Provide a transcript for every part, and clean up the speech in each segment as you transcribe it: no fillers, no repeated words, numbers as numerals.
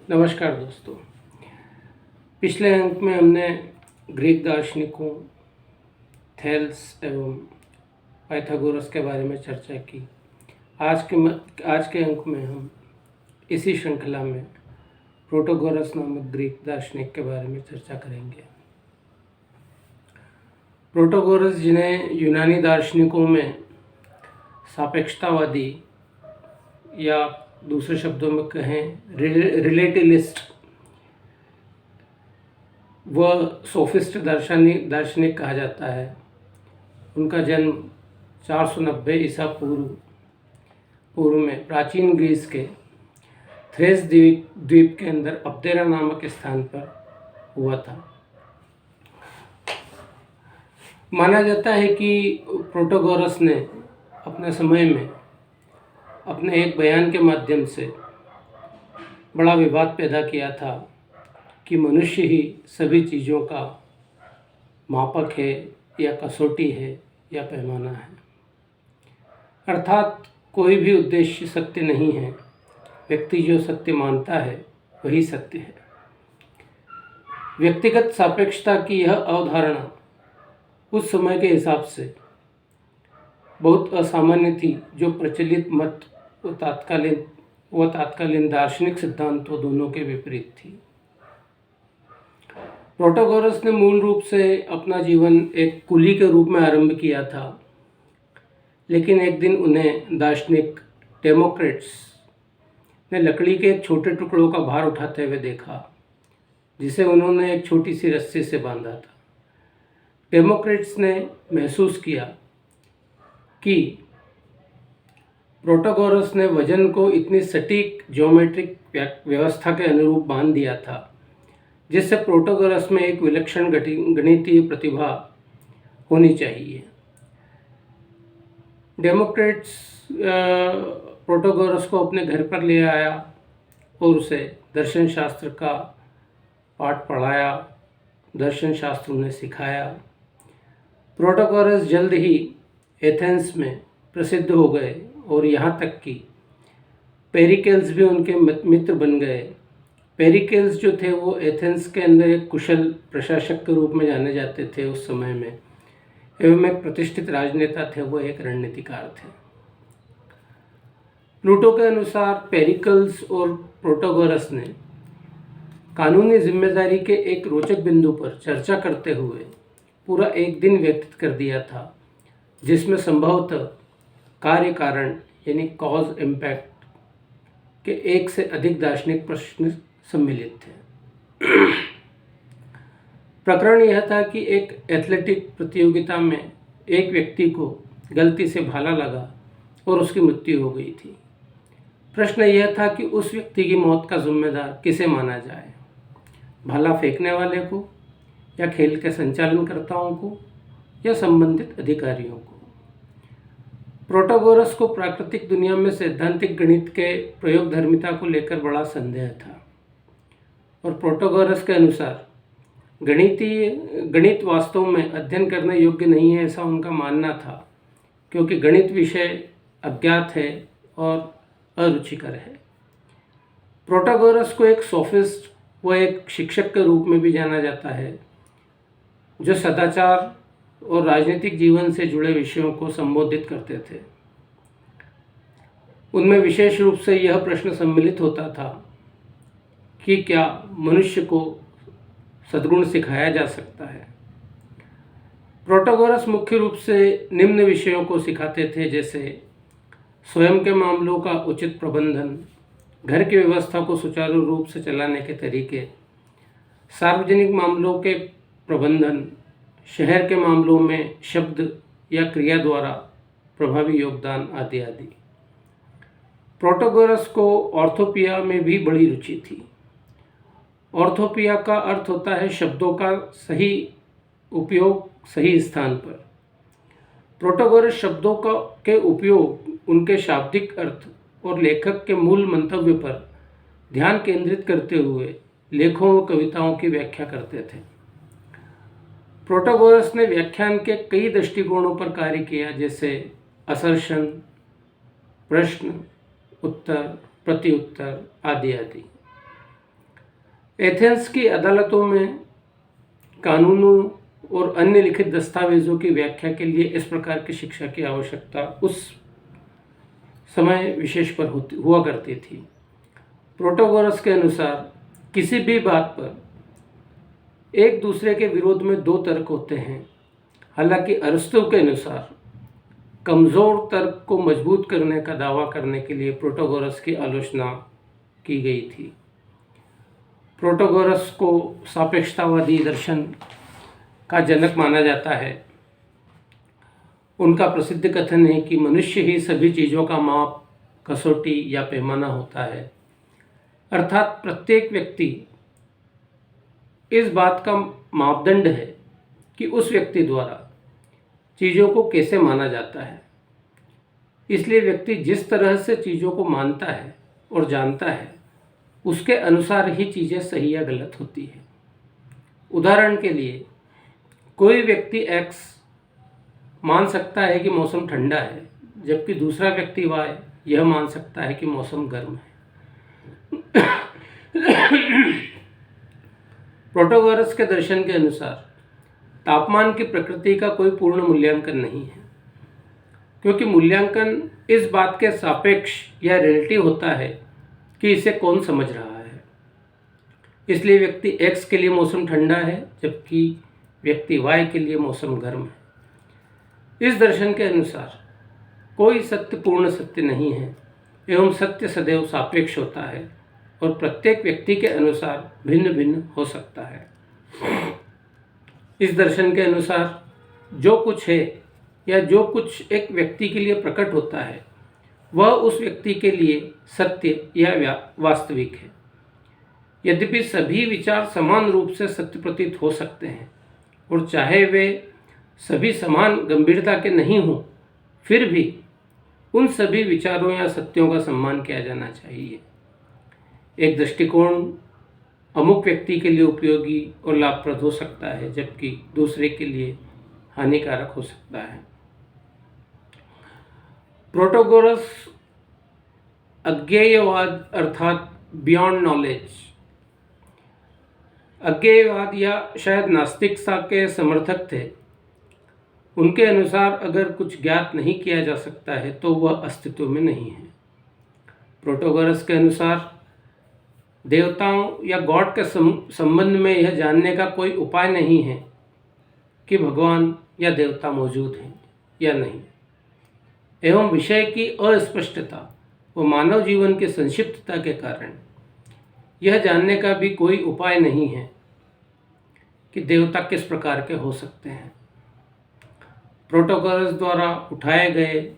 नमस्कार दोस्तों। पिछले अंक में हमने ग्रीक दार्शनिकों थेल्स एवं पाइथागोरस के बारे में चर्चा की। आज के अंक में हम इसी श्रृंखला में प्रोटोगोरस नामक ग्रीक दार्शनिक के बारे में चर्चा करेंगे। प्रोटोगोरस, जिन्हें यूनानी दार्शनिकों में सापेक्षतावादी या दूसरे शब्दों में कहें रिलेटिविस्ट व सोफिस्ट दार्शनिक कहा जाता है। उनका जन्म 490 ईसा पूर्व में प्राचीन ग्रीस के थ्रेस द्वीप के अंदर अब्देरा नामक स्थान पर हुआ था। माना जाता है कि प्रोटोगोरस ने अपने समय में अपने एक बयान के माध्यम से बड़ा विवाद पैदा किया था कि मनुष्य ही सभी चीज़ों का मापक है या कसौटी है या पैमाना है। अर्थात कोई भी उद्देश्य सत्य नहीं है, व्यक्ति जो सत्य मानता है वही सत्य है। व्यक्तिगत सापेक्षता की यह अवधारणा उस समय के हिसाब से बहुत असामान्य थी, जो प्रचलित मत व तात्कालीन दार्शनिक सिद्धांतों दोनों के विपरीत थी। प्रोटोगोरस ने मूल रूप से अपना जीवन एक कुली के रूप में आरंभ किया था, लेकिन एक दिन उन्हें दार्शनिक डेमोक्रेट्स ने लकड़ी के एक छोटे टुकड़ों का भार उठाते हुए देखा, जिसे उन्होंने एक छोटी सी रस्सी से बांधा था। डेमोक्रेट्स ने महसूस किया कि प्रोटोगोरस ने वजन को इतनी सटीक ज्योमेट्रिक व्यवस्था के अनुरूप बांध दिया था, जिससे प्रोटोगोरस में एक विलक्षण गणितीय प्रतिभा होनी चाहिए। डेमोक्रेट्स प्रोटोगोरस को अपने घर पर ले आया और उसे दर्शन शास्त्र का पाठ पढ़ाया, दर्शन शास्त्र उन्हें सिखाया। प्रोटोगोरस जल्द ही एथेंस में प्रसिद्ध हो गए और यहाँ तक कि पेरिकल्स भी उनके मित्र बन गए। पेरिकल्स जो थे वो एथेंस के अंदर एक कुशल प्रशासक के रूप में जाने जाते थे उस समय में, एवं एक प्रतिष्ठित राजनेता थे, वो एक रणनीतिकार थे। प्लूटो के अनुसार पेरिकल्स और प्रोटोगोरस ने कानूनी जिम्मेदारी के एक रोचक बिंदु पर चर्चा करते हुए पूरा एक दिन व्यतीत कर दिया था, जिसमें संभवतः कार्य कारण यानी कॉज इम्पैक्ट के एक से अधिक दार्शनिक प्रश्न सम्मिलित थे। प्रकरण यह था कि एक एथलेटिक प्रतियोगिता में एक व्यक्ति को गलती से भाला लगा और उसकी मृत्यु हो गई थी। प्रश्न यह था कि उस व्यक्ति की मौत का जिम्मेदार किसे माना जाए, भाला फेंकने वाले को या खेल के संचालनकर्ताओं को या संबंधित अधिकारियों को। प्रोटोगोरस को प्राकृतिक दुनिया में सैद्धांतिक गणित के प्रयोगधर्मिता को लेकर बड़ा संदेह था, और प्रोटोगोरस के अनुसार गणित वास्तव में अध्ययन करने योग्य नहीं है, ऐसा उनका मानना था, क्योंकि गणित विषय अज्ञात है और अरुचिकर है। प्रोटोगोरस को एक सोफिस्ट व एक शिक्षक के रूप में भी जाना जाता है, जो सदाचार और राजनीतिक जीवन से जुड़े विषयों को संबोधित करते थे। उनमें विशेष रूप से यह प्रश्न सम्मिलित होता था कि क्या मनुष्य को सद्गुण सिखाया जा सकता है। प्रोटोगोरस मुख्य रूप से निम्न विषयों को सिखाते थे, जैसे स्वयं के मामलों का उचित प्रबंधन, घर की व्यवस्था को सुचारू रूप से चलाने के तरीके, सार्वजनिक मामलों के प्रबंधन, शहर के मामलों में शब्द या क्रिया द्वारा प्रभावी योगदान आदि आदि। प्रोटोगोरस को ऑर्थोपिया में भी बड़ी रुचि थी। ऑर्थोपिया का अर्थ होता है शब्दों का सही उपयोग सही स्थान पर। प्रोटोगोरस शब्दों के उपयोग, उनके शाब्दिक अर्थ और लेखक के मूल मंतव्य पर ध्यान केंद्रित करते हुए लेखों व कविताओं की व्याख्या करते थे। प्रोटोगोरस ने व्याख्यान के कई दृष्टिकोणों पर कार्य किया, जैसे असर्शन, प्रश्न उत्तर, प्रति उत्तर आदि आदि। एथेंस की अदालतों में कानूनों और अन्य लिखित दस्तावेजों की व्याख्या के लिए इस प्रकार की शिक्षा की आवश्यकता उस समय विशेष पर हुआ करती थी। प्रोटोगोरस के अनुसार किसी भी बात पर एक दूसरे के विरोध में दो तर्क होते हैं। हालांकि अरस्तु के अनुसार कमज़ोर तर्क को मजबूत करने का दावा करने के लिए प्रोटोगोरस की आलोचना की गई थी। प्रोटोगोरस को सापेक्षतावादी दर्शन का जनक माना जाता है। उनका प्रसिद्ध कथन है कि मनुष्य ही सभी चीज़ों का माप, कसौटी या पैमाना होता है। अर्थात प्रत्येक व्यक्ति इस बात का मापदंड है कि उस व्यक्ति द्वारा चीज़ों को कैसे माना जाता है। इसलिए व्यक्ति जिस तरह से चीज़ों को मानता है और जानता है, उसके अनुसार ही चीज़ें सही या गलत होती है। उदाहरण के लिए, कोई व्यक्ति X मान सकता है कि मौसम ठंडा है, जबकि दूसरा व्यक्ति Y यह मान सकता है कि मौसम गर्म है। प्रोटोगोरस के दर्शन के अनुसार तापमान की प्रकृति का कोई पूर्ण मूल्यांकन नहीं है, क्योंकि मूल्यांकन इस बात के सापेक्ष या रिलेटिव होता है कि इसे कौन समझ रहा है। इसलिए व्यक्ति X के लिए मौसम ठंडा है, जबकि व्यक्ति Y के लिए मौसम गर्म है। इस दर्शन के अनुसार कोई सत्य पूर्ण सत्य नहीं है एवं सत्य सदैव सापेक्ष होता है और प्रत्येक व्यक्ति के अनुसार भिन्न भिन्न हो सकता है। इस दर्शन के अनुसार जो कुछ है या जो कुछ एक व्यक्ति के लिए प्रकट होता है, वह उस व्यक्ति के लिए सत्य या वास्तविक है। यद्यपि सभी विचार समान रूप से सत्य प्रतीत हो सकते हैं और चाहे वे सभी समान गंभीरता के नहीं हों, फिर भी उन सभी विचारों या सत्यों का सम्मान किया जाना चाहिए। एक दृष्टिकोण अमुक व्यक्ति के लिए उपयोगी और लाभप्रद हो सकता है, जबकि दूसरे के लिए हानिकारक हो सकता है। प्रोटोगोरस अज्ञेयवाद अर्थात बियॉन्ड नॉलेज, अज्ञेयवाद या शायद नास्तिकता के समर्थक थे। उनके अनुसार अगर कुछ ज्ञात नहीं किया जा सकता है तो वह अस्तित्व में नहीं है। प्रोटोगोरस के अनुसार देवताओं या गॉड के संबंध में यह जानने का कोई उपाय नहीं है कि भगवान या देवता मौजूद हैं या नहीं, एवं विषय की अस्पष्टता व मानव जीवन की संक्षिप्तता के कारण यह जानने का भी कोई उपाय नहीं है कि देवता किस प्रकार के हो सकते हैं। प्रोटोगोरस द्वारा उठाए गए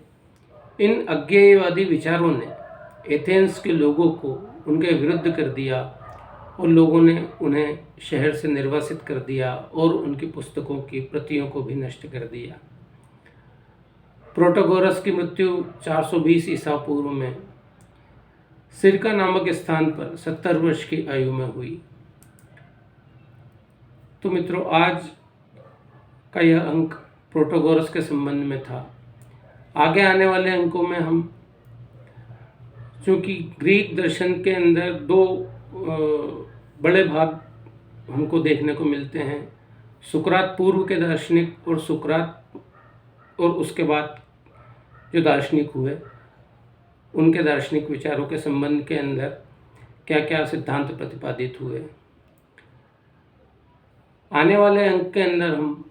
इन अज्ञेयवादी विचारों ने एथेंस के लोगों को उनके विरुद्ध कर दिया और लोगों ने उन्हें शहर से निर्वासित कर दिया और उनकी पुस्तकों की प्रतियों को भी नष्ट कर दिया। प्रोटोगोरस की मृत्यु 420 ईसा पूर्व में सिरका नामक स्थान पर 70 वर्ष की आयु में हुई। तो मित्रों, आज का यह अंक प्रोटोगोरस के संबंध में था। आगे आने वाले अंकों में हम, चूँकि ग्रीक दर्शन के अंदर दो बड़े भाग हमको देखने को मिलते हैं, सुकरात पूर्व के दार्शनिक और सुकरात और उसके बाद जो दार्शनिक हुए, उनके दार्शनिक विचारों के संबंध के अंदर क्या क्या सिद्धांत प्रतिपादित हुए। आने वाले अंक के अंदर हम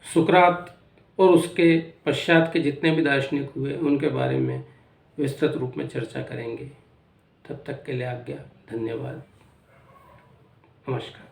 सुकरात और उसके पश्चात के जितने भी दार्शनिक हुए उनके बारे में विस्तृत रूप में चर्चा करेंगे। तब तक के लिए आज्ञा। धन्यवाद। नमस्कार।